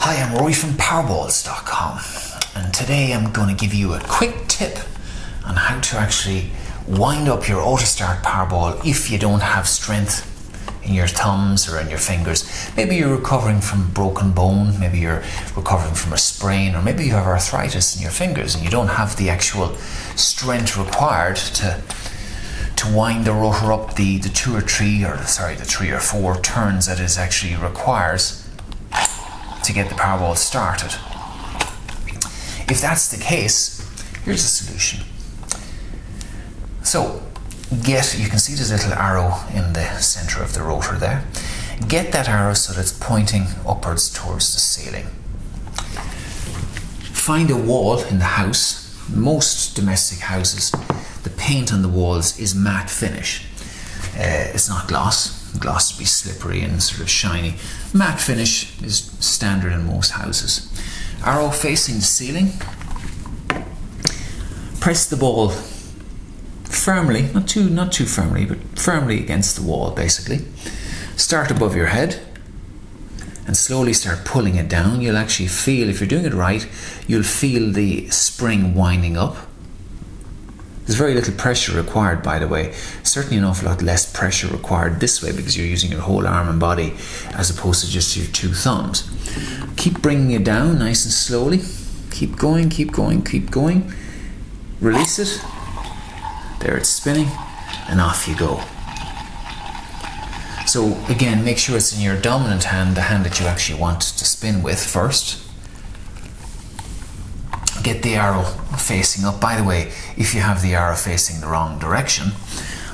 Hi, I'm Rory from Powerballs.com, and today I'm going to give you a quick tip on how to actually wind up your Autostart Powerball if you don't have strength in your thumbs or in your fingers. Maybe you're recovering from a broken bone, maybe you're recovering from a sprain, or maybe you have arthritis in your fingers and you don't have the actual strength required to wind the rotor up the 3 or 4 turns that it actually requires to get the Powerball started. If that's the case, here's a solution. So you can see there's a little arrow in the center of the rotor there. Get that arrow so that it's pointing upwards towards the ceiling. Find a wall in the house. Most domestic houses, the paint on the walls is matte finish. It's not gloss. Gloss would be slippery and sort of shiny. Matte finish is standard in most houses. Arrow facing the ceiling. Press the ball firmly, not too firmly, but firmly against the wall basically. Start above your head and slowly start pulling it down. You'll actually feel, if you're doing it right, you'll feel the spring winding up. There's very little pressure required, by the way. Certainly an awful lot less pressure required this way because you're using your whole arm and body as opposed to just your 2 thumbs. Keep bringing it down nice and slowly. Keep going, keep going, keep going. Release it. There it's spinning and off you go. So again, make sure it's in your dominant hand, the hand that you actually want to spin with first. Get the arrow facing up. By the way, if you have the arrow facing the wrong direction,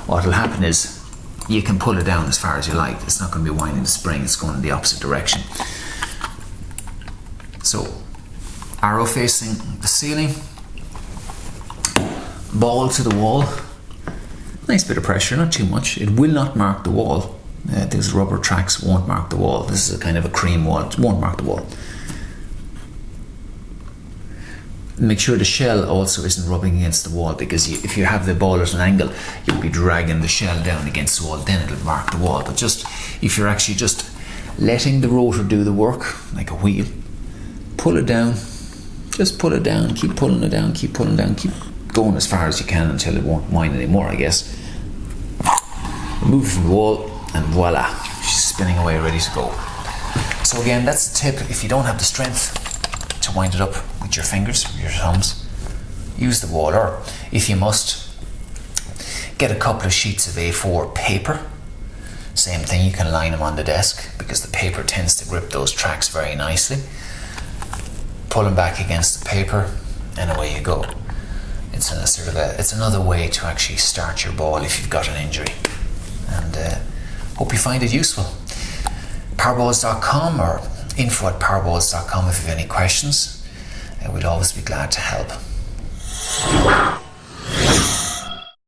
what will happen is you can pull it down as far as you like. It's not going to be winding the spring, it's going in the opposite direction. So, arrow facing the ceiling, ball to the wall. Nice bit of pressure, not too much. It will not mark the wall. These rubber tracks won't mark the wall. This is a kind of a cream wall. It won't mark the wall. Make sure the shell also isn't rubbing against the wall, because if you have the ball at an angle, you'll be dragging the shell down against the wall, then it'll mark the wall. But just if you're actually just letting the rotor do the work like a wheel, pull it down, just pull it down, keep pulling it down, keep pulling it down, keep going as far as you can until it won't wind anymore, I guess. Remove it from the wall and voila, she's spinning away ready to go. So again, that's the tip. If you don't have the strength to wind it up with your fingers, with your thumbs, use the wall, or if you must, get a couple of sheets of A4 paper. Same thing, you can line them on the desk because the paper tends to grip those tracks very nicely. Pull them back against the paper and away you go. It's it's another way to actually start your ball if you've got an injury, and hope you find it useful. Powerballs.com or info@powerballs.com if you have any questions. We'd always be glad to help.